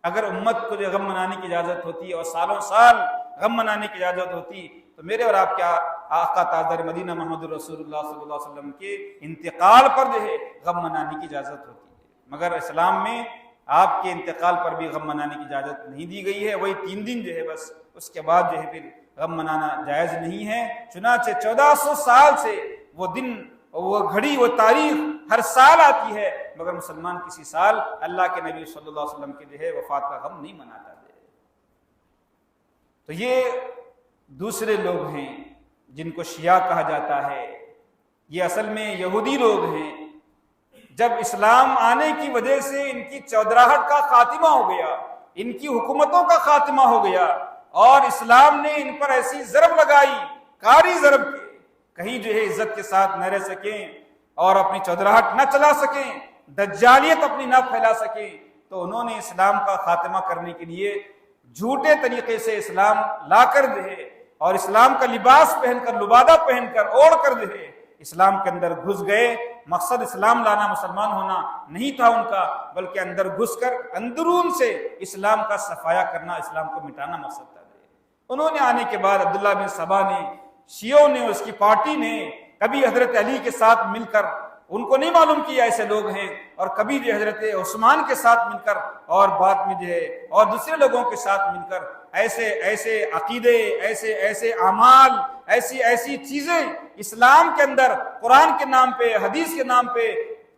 اگر امت کو جو غم منانے کی اجازت ہوتی اور سالوں سال غم منانے کی اجازت ہوتی تو میرے اور آپ کیا آقا تاجدار مدینہ محمد رسول اللہ صلی اللہ علیہ وسلم کے انتقال پر جو ہے غم منانے کی اجازت ہوتی ہے۔ مگر اسلام میں آپ کے انتقال پر بھی غم منانے کی اجازت نہیں دی گئی ہے، وہی 3 دن جو ہے بس، اس کے بعد جو ہے پھر غم منانا جائز نہیں ہے۔ چنانچہ 1400 سال سے وہ دن، وہ گھڑی، وہ تاریخ ہر سال آتی ہے، مگر مسلمان کسی سال اللہ کے نبی صلی اللہ علیہ وسلم کے جو ہے وفات کا غم نہیں مناتا ہے۔ تو یہ دوسرے لوگ ہیں جن کو شیعہ کہا جاتا ہے، یہ اصل میں یہودی لوگ ہیں۔ جب اسلام آنے کی وجہ سے ان کی چودراہٹ کا خاتمہ ہو گیا، ان کی حکومتوں کا خاتمہ ہو گیا اور اسلام نے ان پر ایسی ضرب لگائی، کاری ضرب کی، کہیں جو ہے عزت کے ساتھ نہ رہ سکیں اور اپنی چودراہٹ نہ چلا سکیں، دجالیت اپنی نہ پھیلا سکیں، تو انہوں نے اسلام کا خاتمہ کرنے کے لیے جھوٹے طریقے سے اسلام لا کر جو ہے اور اسلام کا لباس پہن کر، لبادہ پہن کر، اوڑھ کر جو ہے اسلام کے اندر گھس گئے۔ مقصد اسلام لانا، مسلمان ہونا نہیں تھا ان کا، بلکہ اندر گھس کر اندرون سے اسلام کا صفایا کرنا، اسلام کو مٹانا مقصد تھا۔ انہوں نے آنے کے بعد عبداللہ بن سبا نے، شیعوں نے، اس کی پارٹی نے کبھی حضرت علی کے ساتھ مل کر، ان کو نہیں معلوم کیا ایسے لوگ ہیں، اور کبھی جو حضرت عثمان کے ساتھ مل کر، اور بعد میں جو ہے اور دوسرے لوگوں کے ساتھ مل کر ایسے عقیدے، ایسے اعمال، ایسی چیزیں اسلام کے اندر قرآن کے نام پہ، حدیث کے نام پہ،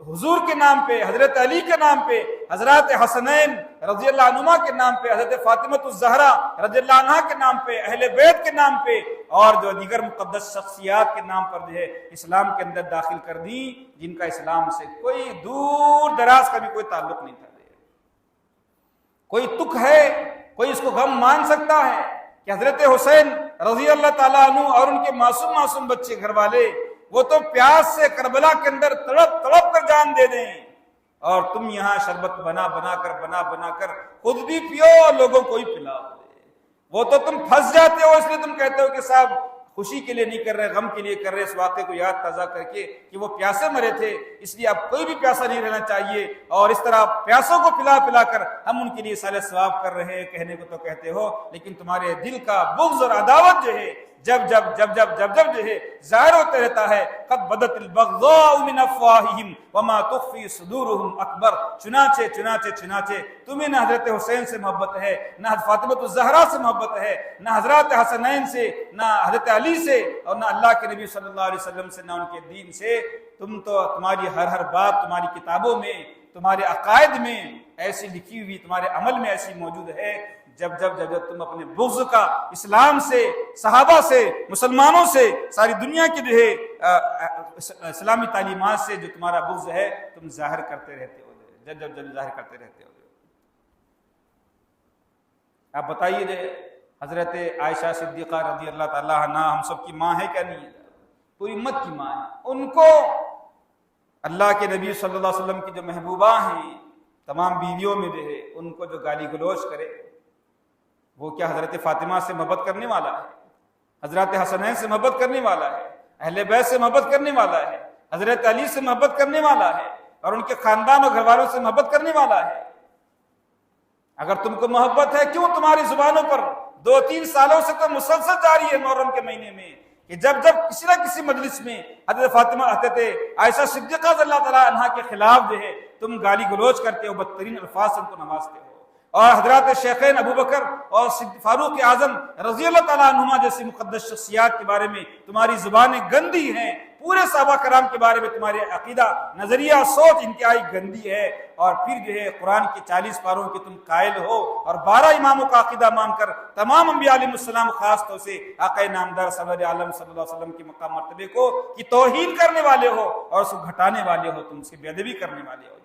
حضور کے نام پہ، حضرت علی کے نام پہ، حضرات حسنین رضی اللہ عنہما کے نام پہ، حضرت فاطمۃ الزہرا رضی اللہ عنہا کے نام پہ، اہل بیت کے نام پہ، اور جو دیگر مقدس شخصیات کے نام پر جو ہے اسلام کے اندر داخل کر دی، جن کا اسلام سے کوئی دور دراز کا بھی کوئی تعلق نہیں تھا۔ کوئی تک ہے، کوئی اس کو غم مان سکتا ہے کہ حضرت حسین رضی اللہ تعالیٰ عنہ اور ان کے معصوم بچے گھر والے، وہ تو پیاس سے کربلا کے اندر تڑپ کر جان دے دیں، اور تم یہاں شربت بنا کر خود بھی پیو اور لوگوں کو ہی پلاؤ۔ وہ تو تم پھنس جاتے ہو، اس لیے تم کہتے ہو کہ صاحب خوشی کے لیے نہیں کر رہے، غم کے لیے کر رہے، اس واقعے کو یاد تازہ کر کے کہ وہ پیاسے مرے تھے، اس لیے اب کوئی بھی پیاسا نہیں رہنا چاہیے، اور اس طرح پیاسوں کو پلا کر ہم ان کے لیے سارے ثواب کر رہے ہیں۔ کہنے کو تو کہتے ہو، لیکن تمہارے دل کا بغض اور عداوت جو ہے جب جو ہے ظاہر ہوتے رہتا ہے۔ قد بدت البغضاء من افواہہم وما تخفی صدورہم اکبر۔ چنانچہ تمہیں نہ حضرت حسین سے محبت ہے، نہ فاطمۃ الزہرا سے محبت ہے، نہ حضرات حسنین سے، نہ حضرت علی سے، اور نہ اللہ کے نبی صلی اللہ علیہ وسلم سے، نہ ان کے دین سے۔ تمہاری ہر بات تمہاری کتابوں میں، تمہارے عقائد میں ایسی لکھی ہوئی، تمہارے عمل میں ایسی موجود ہے۔ جب تم اپنے بغض کا اسلام سے، صحابہ سے، مسلمانوں سے، ساری دنیا کی جو ہے اسلامی تعلیمات سے جو تمہارا بغض ہے، تم ظاہر کرتے رہتے ہو، جب ظاہر کرتے رہتے ہو۔ آپ بتائیے جو حضرت عائشہ صدیقہ رضی اللہ تعالیٰ عنہا ہم سب کی ماں ہے کیا نہیں ہے؟ پوری امت کی ماں ہے۔ ان کو اللہ کے نبی صلی اللہ علیہ وسلم کی جو محبوبہ ہیں، تمام بیویوں میں جو ہے ان کو جو گالی گلوچ کرے، وہ کیا حضرت فاطمہ سے محبت کرنے والا ہے؟ حضرت حسنین سے محبت کرنے والا ہے؟ اہل بیت سے محبت کرنے والا ہے؟ حضرت علی سے محبت کرنے والا ہے؟ اور ان کے خاندان اور گھر والوں سے محبت کرنے والا ہے؟ اگر تم کو محبت ہے، کیوں تمہاری زبانوں پر 2-3 سالوں سے تو مسلسل جاری ہے محرم کے مہینے میں کہ جب کسی نہ کسی مجلس میں حضرت فاطمہ، حضرت عائشہ صدیقہ رضی اللہ تعالیٰ عنہا کے خلاف جو ہے تم گالی گلوچ کرتے ہو، بدترین الفاظ سے ان کو نوازتے ہو، اور حضرات شیخین ابو بکر اور فاروق اعظم رضی اللہ تعالیٰ عنہما جیسی مقدس شخصیات کے بارے میں تمہاری زبانیں گندی ہیں، پورے صحابہ کرام کے بارے میں تمہارے عقیدہ، نظریہ، سوچ انتہائی گندی ہے، اور پھر جو ہے قرآن کے 40 پاروں کے تم قائل ہو، اور 12 اماموں کا عقیدہ مان کر تمام انبیاء علیہ السلام خاص طور سے آقا نامدار سرور عالم صلی اللہ علیہ وسلم کے مقام مرتبے کو کی توہین کرنے والے ہو اور اس کو گھٹانے والے ہو، تم اس کی بے ادبی کرنے والے ہو۔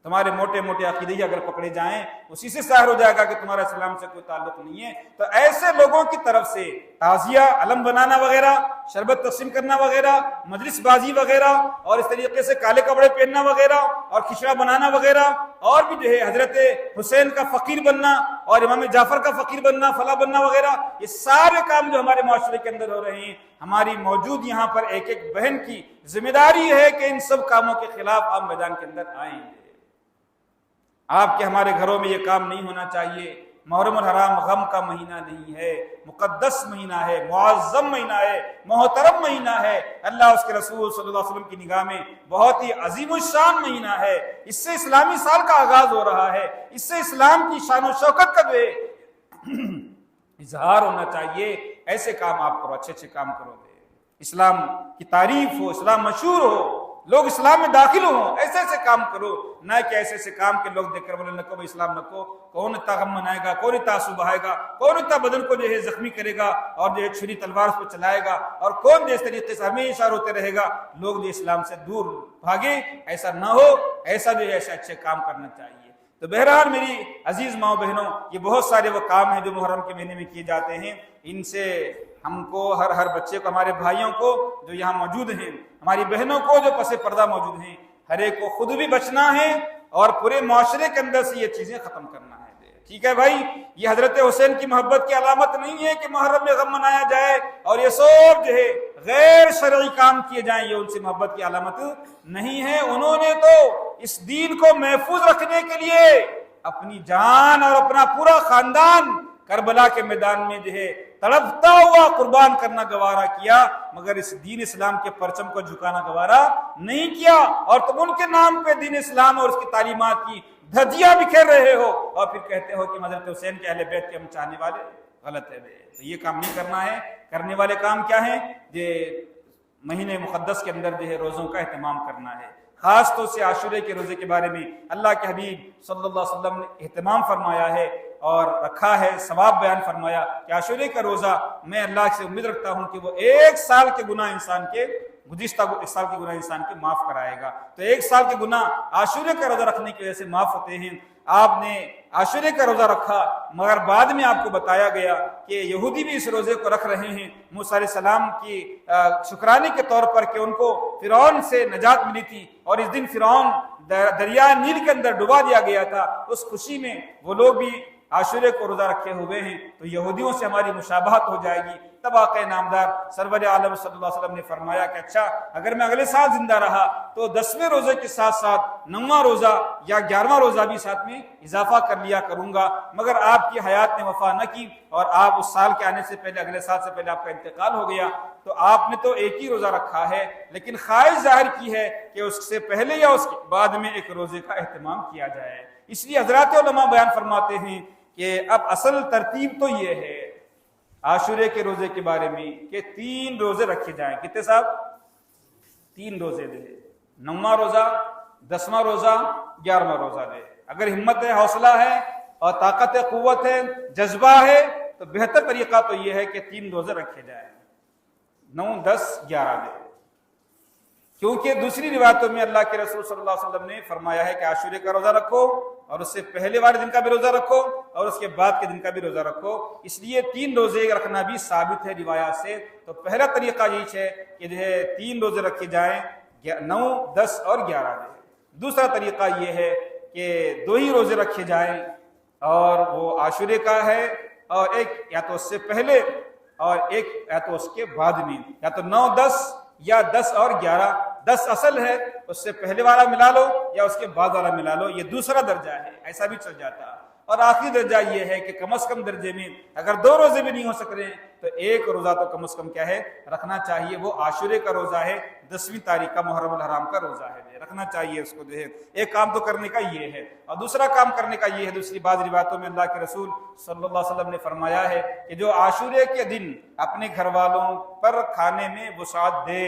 تمہارے موٹے عقیدے اگر پکڑے جائیں، اسی سے ظاہر ہو جائے گا کہ تمہارا اسلام سے کوئی تعلق نہیں ہے۔ تو ایسے لوگوں کی طرف سے تعزیہ، علم بنانا وغیرہ، شربت تقسیم کرنا وغیرہ، مجلس بازی وغیرہ، اور اس طریقے سے کالے کپڑے پہننا وغیرہ، اور کھچڑا بنانا وغیرہ، اور بھی جو ہے حضرت حسین کا فقیر بننا اور امام جعفر کا فقیر بننا، فلاں بننا وغیرہ، یہ سارے کام جو ہمارے معاشرے کے اندر ہو رہے ہیں، ہماری موجود یہاں پر ایک بہن کی ذمہ داری ہے کہ ان سب کاموں کے خلاف آپ میدان کے اندر آئیں۔ آپ کے ہمارے گھروں میں یہ کام نہیں ہونا چاہیے۔ محرم الحرام غم کا مہینہ نہیں ہے، مقدس مہینہ ہے، معظم مہینہ ہے، محترم مہینہ ہے، اللہ اس کے رسول صلی اللہ علیہ وسلم کی نگاہ میں بہت ہی عظیم الشان مہینہ ہے۔ اس سے اسلامی سال کا آغاز ہو رہا ہے، اس سے اسلام کی شان و شوکت کا جو ہے اظہار ہونا چاہیے۔ ایسے کام آپ کرو، اچھے کام کرو، اسلام کی تعریف ہو، اسلام مشہور ہو، لوگ اسلام میں داخل ہوں، ایسے کام کرو، نہ کہ ایسے کام کے لوگ دیکھ کر بولے نکو بھائی اسلام نکو، کون اتنا غم منائے گا، کون اتنا آنسو بہائے گا، کون اتنا بدن کو جو ہے زخمی کرے گا اور جو ہے چھری تلوار اس پہ چلائے گا، اور کون جو اس طریقے سے ہمیشہ روتے رہے گا، لوگ جو اسلام سے دور بھاگے۔ ایسا نہ ہو، ایسا جو ہے ایسے اچھے کام کرنا چاہیے۔ تو بہرحال میری عزیز ماں بہنوں، یہ بہت سارے وہ کام ہیں جو محرم کے مہینے میں کیے جاتے ہیں، ان سے ہم کو ہر بچے کو، ہمارے بھائیوں کو جو یہاں موجود ہیں، ہماری بہنوں کو جو پس پردہ موجود ہیں، ہر ایک کو خود بھی بچنا ہے اور پورے معاشرے کے اندر سے یہ چیزیں ختم کرنا ہے۔ ٹھیک ہے بھائی، یہ حضرت حسین کی محبت کی علامت نہیں ہے کہ محرم میں غم منایا جائے اور یہ سب جو ہے غیر شرعی کام کیے جائیں، یہ ان سے محبت کی علامت نہیں ہے۔ انہوں نے تو اس دین کو محفوظ رکھنے کے لیے اپنی جان اور اپنا پورا خاندان کربلا کے میدان میں جو ہے تڑپتا ہوا قربان کرنا گوارا کیا، مگر اس دین اسلام کے پرچم کو جھکانا گوارا نہیں کیا، اور تم ان کے نام پہ دین اسلام اور اس کی تعلیمات کی دھجیاں بکھیر رہے ہو اور پھر کہتے ہو کہ حضرت حسین کے اہل بیت کے ہم چاہنے والے۔ غلط ہے۔ تو یہ کام نہیں کرنا ہے۔ کرنے والے کام کیا ہیں؟ یہ مہینے مقدس کے اندر جو ہے روزوں کا اہتمام کرنا ہے۔ خاص طور سے عاشورے کے روزے کے بارے میں اللہ کے حبیب صلی اللہ علیہ وسلم نے اہتمام فرمایا ہے اور رکھا ہے، ثواب بیان فرمایا کہ عاشورے کا روزہ میں اللہ سے امید رکھتا ہوں کہ وہ 1 سال کے گناہ انسان کے، گزشتہ 1 سال کے گناہ انسان کے معاف کرائے گا۔ تو 1 سال کے گناہ عاشورے کا روزہ رکھنے کی وجہ سے معاف ہوتے ہیں۔ آپ نے عاشورے کا روزہ رکھا، مگر بعد میں آپ کو بتایا گیا کہ یہودی بھی اس روزے کو رکھ رہے ہیں موسیٰ علیہ السلام کی شکرانے کے طور پر کہ ان کو فرعون سے نجات ملی تھی، اور اس دن فرعون دریائے نیل کے اندر ڈبا دیا گیا تھا۔ اس خوشی میں وہ لوگ بھی عاشورے کو روزہ رکھے ہوئے ہیں، تو یہودیوں سے ہماری مشابہت ہو جائے گی۔ تب آقا نامدار سرور عالم صلی اللہ علیہ وسلم نے فرمایا کہ اچھا، اگر میں اگلے سال زندہ رہا تو 10ویں روزے کے ساتھ ساتھ 9واں روزہ یا 11واں روزہ بھی ساتھ میں اضافہ کر لیا کروں گا، مگر آپ کی حیات نے وفا نہ کی اور آپ اس سال کے آنے سے پہلے، اگلے سال سے پہلے آپ کا انتقال ہو گیا۔ تو آپ نے تو ایک ہی روزہ رکھا ہے، لیکن خواہش ظاہر کی ہے کہ اس سے پہلے یا اس کے بعد میں ایک روزے کا اہتمام کیا جائے۔ اس لیے حضرات علماء بیان فرماتے ہیں کہ اب اصل ترتیب تو یہ ہے عاشورے کے روزے کے بارے میں کہ 3 روزے رکھے جائیں۔ کتنے صاحب؟ 3 روزے دے، 9واں روزہ، 10واں روزہ، 11واں روزہ دے۔ اگر ہمت ہے، حوصلہ ہے اور طاقت ہے، قوت ہے، جذبہ ہے، تو بہتر طریقہ تو یہ ہے کہ 3 روزے رکھے جائیں، 9، 10، 11 دے۔ کیونکہ دوسری روایتوں میں اللہ کے رسول صلی اللہ علیہ وسلم نے فرمایا ہے کہ عاشورے کا روزہ رکھو اور اس سے پہلے والے دن کا بھی روزہ رکھو اور اس کے بعد کے دن کا بھی روزہ رکھو۔ اس لیے 3 روزے رکھنا بھی ثابت ہے روایات سے۔ تو پہلا طریقہ یہی ہے کہ جو ہے 3 روزے رکھے جائیں، 9، 10 اور 11 دن۔ دوسرا طریقہ یہ ہے کہ 2 ہی روزے رکھے جائیں اور وہ عاشورے کا ہے، اور ایک یا تو اس سے پہلے اور ایک یا تو اس کے بعد میں، یا تو 9، 10 یا 10 اور 11۔ 10 اصل ہے، اس سے پہلے والا ملا لو یا اس کے بعد والا ملا لو، یہ دوسرا درجہ ہے، ایسا بھی چل جاتا۔ اور آخری درجہ یہ ہے کہ کم از کم درجے میں اگر 2 روزے بھی نہیں ہو سک رہے ہیں تو 1 روزہ تو کم از کم کیا ہے رکھنا چاہیے۔ وہ عاشورے کا روزہ ہے، 10ویں تاریخ کا محرم الحرام کا روزہ ہے، رکھنا چاہیے اس کو۔ جو ہے ایک کام تو کرنے کا یہ ہے، اور دوسرا کام کرنے کا یہ ہے، دوسری بعض روایتوں میں اللہ کے رسول صلی اللہ علیہ وسلم نے فرمایا ہے کہ جو عاشورے کے دن اپنے گھر والوں پر کھانے میں وسعت دے،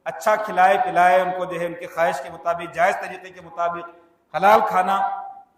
اچھا کھلائے پلائے ان کو، جو ہے ان کی خواہش کے مطابق، جائز طریقے کے مطابق حلال کھانا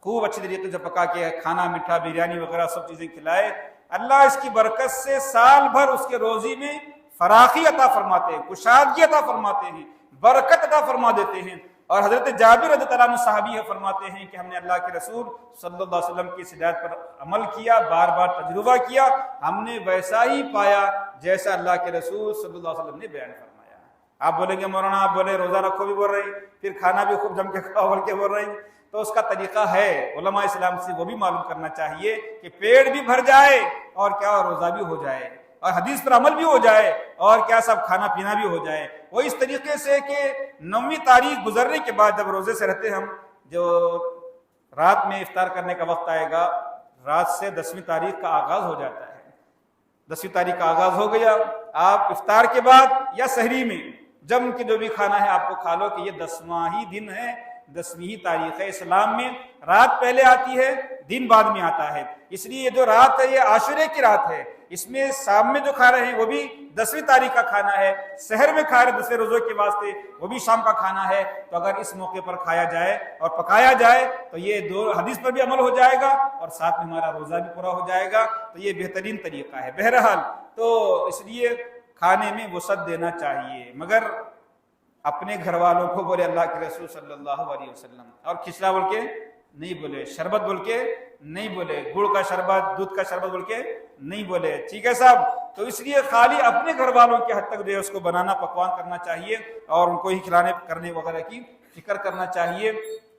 خوب اچھے طریقے سے پکا کے کھانا، میٹھا، بریانی وغیرہ سب چیزیں کھلائے، اللہ اس کی برکت سے سال بھر اس کے روزی میں فراخی عطا فرماتے ہیں، کشادگی عطا فرماتے ہیں، برکت عطا فرما دیتے ہیں۔ اور حضرت جابر رضی اللہ عنہ صحابی فرماتے ہیں کہ ہم نے اللہ کے رسول صلی اللہ علیہ وسلم کی اس ہدایت پر عمل کیا، بار بار تجربہ کیا، ہم نے ویسا ہی پایا جیسا اللہ کے رسول صلی اللہ علیہ وسلم نے بیان فرمایا۔ آپ بولیں گے مولانا، آپ بولے روزہ رکھو بھی بول رہے ہیں، پھر کھانا بھی خوب جم کے کھاؤ بول کے بول رہے ہیں، تو اس کا طریقہ ہے، علماء اسلام سے وہ بھی معلوم کرنا چاہیے کہ پیٹ بھی بھر جائے اور کیا روزہ بھی ہو جائے اور حدیث پر عمل بھی ہو جائے اور کیا سب کھانا پینا بھی ہو جائے۔ وہ اس طریقے سے کہ 9ویں تاریخ گزرنے کے بعد جب روزے سے رہتے ہم، جو رات میں افطار کرنے کا وقت آئے گا، رات سے 10ویں تاریخ کا آغاز ہو جاتا ہے۔ 10ویں تاریخ کا آغاز ہو گیا، آپ افطار کے بعد یا سحری میں جم کے جو بھی کھانا ہے آپ کو کھا لو کہ یہ 10واں ہی دن ہے، 10ویں ہی تاریخ ہے۔ اسلام میں رات پہلے آتی ہے، دن بعد میں آتا ہے، اس لیے یہ جو رات ہے یہ عاشورے کی رات ہے۔ اس میں شام میں جو کھا رہے ہیں وہ بھی 10ویں تاریخ کا کھانا ہے، سحر میں کھا رہے 10ویں روزے کے واسطے وہ بھی شام کا کھانا ہے۔ تو اگر اس موقع پر کھایا جائے اور پکایا جائے تو یہ 2 حدیث پر بھی عمل ہو جائے گا اور ساتھ میں ہمارا روزہ بھی پورا ہو جائے گا۔ تو یہ بہترین طریقہ ہے۔ بہرحال تو اس لیے کھانے میں وسعت دینا چاہیے، مگر اپنے گھر والوں کو بولے اللہ کے رسول صلی اللہ علیہ وسلم، اور کھچڑا بول کے نہیں بولے، شربت بول کے نہیں بولے، گڑ کا شربت، دودھ کا شربت بول کے نہیں بولے، ٹھیک ہے صاحب. تو اس لیے خالی اپنے گھر والوں کے حد تک جو ہے اس کو بنانا پکوان کرنا چاہیے اور ان کو ہی کھلانے کرنے وغیرہ کی فکر کرنا چاہیے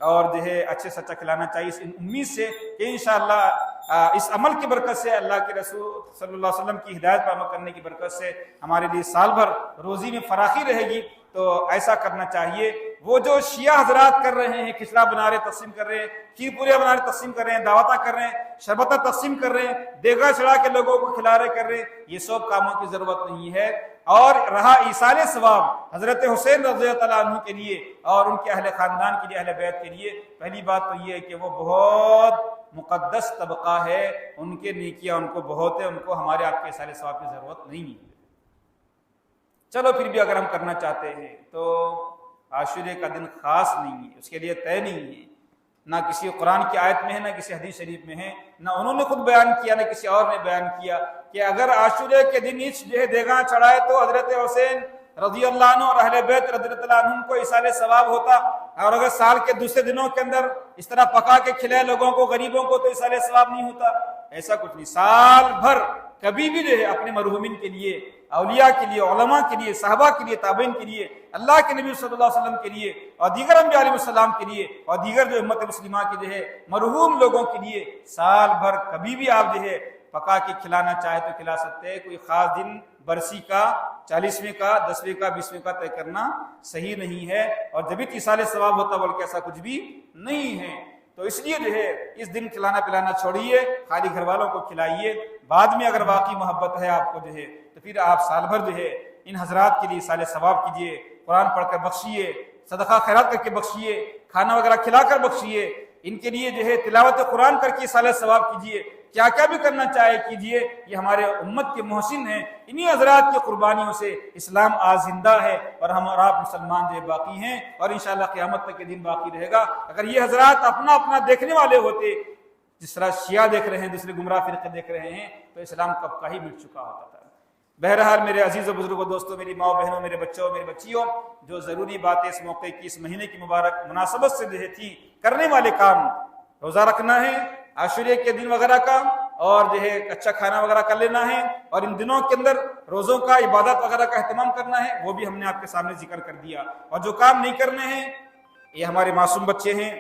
اور جو ہے اچھے سے اچھا کھلانا چاہیے، اس امید سے کہ انشاءاللہ اس عمل کی برکت سے، اللہ کے رسول صلی اللہ علیہ وسلم کی ہدایت پر عمل کرنے کی برکت سے ہمارے لیے سال بھر روزی میں فراخی رہے گی. تو ایسا کرنا چاہیے. وہ جو شیعہ حضرات کر رہے ہیں، کھچڑا بنا رہے تقسیم کر رہے ہیں، کھیر پوریا بنا رہے تقسیم کر رہے ہیں، دعوتہ کر رہے ہیں، شربتہ تقسیم کر رہے ہیں، دیگا چڑھا کے لوگوں کو کھلا رہے کر رہے ہیں، یہ سب کاموں کی ضرورت نہیں ہے. اور رہا ایصال ثواب حضرت حسین رضی اللہ عنہ کے لیے اور ان کے اہل خاندان کے لیے، اہل بیت کے لیے، پہلی بات تو یہ ہے کہ وہ بہت مقدس طبقہ ہے، ان کے نیکیاں ان کو بہت ہے، ان کو ہمارے آپ کے ایصال ثواب کی ضرورت نہیں ہے. چلو پھر بھی اگر ہم کرنا چاہتے ہیں تو عاشورے کا دن خاص نہیں ہے، اس کے لیے طے نہیں ہے، نہ کسی قرآن کی آیت میں ہے، نہ کسی حدیث شریف میں ہے، نہ انہوں نے خود بیان کیا، نہ کسی اور نے بیان کیا کہ اگر عاشورے کے دن اس جو ہے دیگاں چڑھائے تو حضرت حسین رضی اللہ عنہ اور اہل بیت رضی اللہ عنہ کو ایصال ثواب ہوتا، اور اگر سال کے دوسرے دنوں کے اندر اس طرح پکا کے کھلائے لوگوں کو، غریبوں کو، تو ایصال ثواب نہیں ہوتا. ایسا کچھ نہیں. سال بھر کبھی بھی جو ہے اپنے مرحومین کے لیے، اولیاء کے لیے، علماء کے لیے، صحابہ کے لیے، تابعین کے لیے، اللہ کے نبی صلی اللہ علیہ وسلم کے لیے اور دیگر انبیاء علیہ السلام کے لیے اور دیگر جو امت مسلمہ کے جو ہے مرحوم لوگوں کے لیے سال بھر کبھی بھی آپ جو ہے پکا کے کھلانا چاہے تو کھلا سکتے ہیں. کوئی خاص دن برسی کا، 40ویں کا، 10ویں کا، 20ویں کا طے کرنا صحیح نہیں ہے، اور جبھی ایصال ثواب ہوتا بلکہ ایسا کچھ بھی نہیں ہے. تو اس لیے جو ہے اس دن کھلانا پلانا چھوڑیے، خالی گھر والوں کو کھلائیے. بعد میں اگر واقعی محبت ہے آپ کو جو ہے تو پھر آپ سال بھر جو ہے ان حضرات کے لیے ایصال ثواب کیجیے، قرآن پڑھ کر بخشیے، صدقہ خیرات کر کے بخشیے، کھانا وغیرہ کھلا کر بخشیے، ان کے لیے جو ہے تلاوت قرآن کر کے ایصال ثواب کیجیے. کیا کیا بھی کرنا چاہے کیجیے. یہ ہمارے امت کے محسن ہیں، انہی حضرات کی قربانیوں سے اسلام آج زندہ ہے اور ہم اور آپ مسلمان جو باقی ہیں، اور انشاءاللہ قیامت تک کے دن باقی رہے گا. اگر یہ حضرات اپنا اپنا دیکھنے والے ہوتے، جس طرح شیعہ دیکھ رہے ہیں، دوسرے گمراہ فرقے دیکھ رہے ہیں، تو اسلام کب کا ہی مٹ چکا ہوتا تھا. بہرحال میرے عزیز و بزرگوں، دوستوں، میری ماں بہنوں، میرے بچوں، میری بچیوں، جو ضروری باتیں اس موقع کی، اس مہینے کی مبارک مناسبت سے جو ہے تھی کرنے والے کام، روزہ رکھنا ہے عاشورے کے دن وغیرہ کا، اور جو ہے اچھا کھانا وغیرہ کر لینا ہے، اور ان دنوں کے اندر روزوں کا، عبادت وغیرہ کا اہتمام کرنا ہے، وہ بھی ہم نے آپ کے سامنے ذکر کر دیا. اور جو کام نہیں کرنے ہیں، یہ ہمارے معصوم بچے ہیں،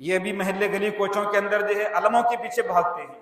یہ بھی محلے گلی کوچوں کے اندر جو ہے علموں کے پیچھے بھاگتے ہیں،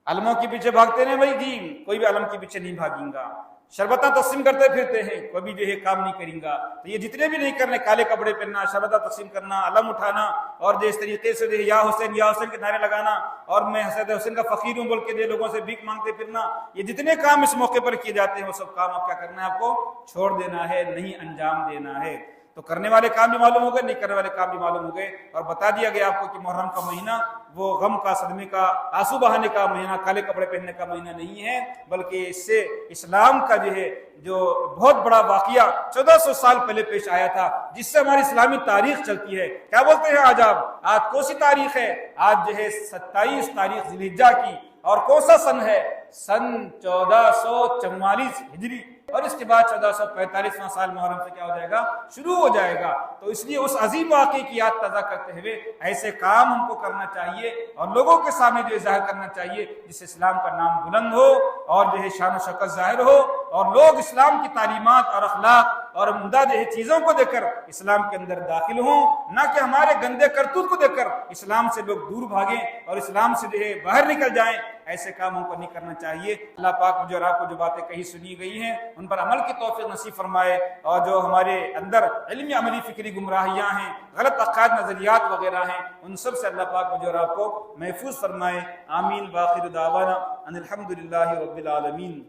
علموں کے پیچھے بھاگتے ہیں. بھائی جی کوئی بھی علم کے پیچھے نہیں بھاگیں گا. شربتہ تقسیم کرتے پھرتے ہیں، کوئی بھی جو ہے کام نہیں کریں گا. تو یہ جتنے بھی نہیں کرنے، کالے کپڑے پہننا، شربتہ تقسیم کرنا، علم اٹھانا، اور جو اس طریقے سے جو ہے یا حسین کے نعرے لگانا، اور میں حضرت حسین کا فقیر ہوں بول کے جو لوگوں سے بھیک مانگتے پھرنا، یہ جتنے کام اس موقع پر کیے جاتے ہیں وہ سب کام آپ کیا کرنا ہے، آپ کو چھوڑ دینا ہے، نہیں انجام دینا ہے. تو کرنے والے کام بھی معلوم ہو گئے، نہیں کرنے والے کام بھی معلوم ہو گئے. اور بتا دیا گیا آپ کو کہ محرم کا مہینہ وہ غم کا، صدمے کا، آنسو بہانے کا مہینہ، کالے کپڑے پہننے کا مہینہ نہیں ہے، بلکہ اس سے اسلام کا جو ہے جو بہت بڑا واقعہ 1400 سال پہلے پیش آیا تھا، جس سے ہماری اسلامی تاریخ چلتی ہے. کیا بولتے ہیں آج آپ؟ آج کون سی تاریخ ہے؟ آج جو ہے 27 تاریخ ذی الحجہ کی. اور کون سا سن ہے؟ سن 1444 ہجری. اور اس کے بعد 1445واں سال محرم سے کیا ہو جائے گا؟ شروع ہو جائے گا. تو اس لیے اس عظیم واقعے کی یاد تازہ کرتے ہوئے ایسے کام ہم کو کرنا چاہیے اور لوگوں کے سامنے جو ظاہر کرنا چاہیے، جس سے اسلام کا نام بلند ہو اور جو ہے شان و شوکت ظاہر ہو، اور لوگ اسلام کی تعلیمات اور اخلاق اور عمدہ جو ہے چیزوں کو دیکھ کر اسلام کے اندر داخل ہوں، نہ کہ ہمارے گندے کرتوت کو دیکھ کر اسلام سے لوگ دور بھاگیں اور اسلام سے جو ہے باہر نکل جائیں. ایسے کاموں کو نہیں کرنا چاہیے. اللہ پاک مجھے اور آپ کو جو باتیں کہی سنی گئی ہیں ان پر عمل کی توفیق نصیب فرمائے، اور جو ہمارے اندر علمی عملی فکری گمراہیاں ہیں، غلط عقائد نظریات وغیرہ ہیں، ان سب سے اللہ پاک مجھے اور آپ کو محفوظ فرمائے. آمین. وآخر دعوانا ان الحمدللہ رب العالمین.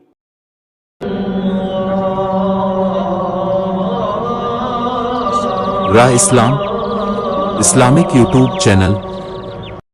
راہ اسلام اسلامک یوٹیوب چینل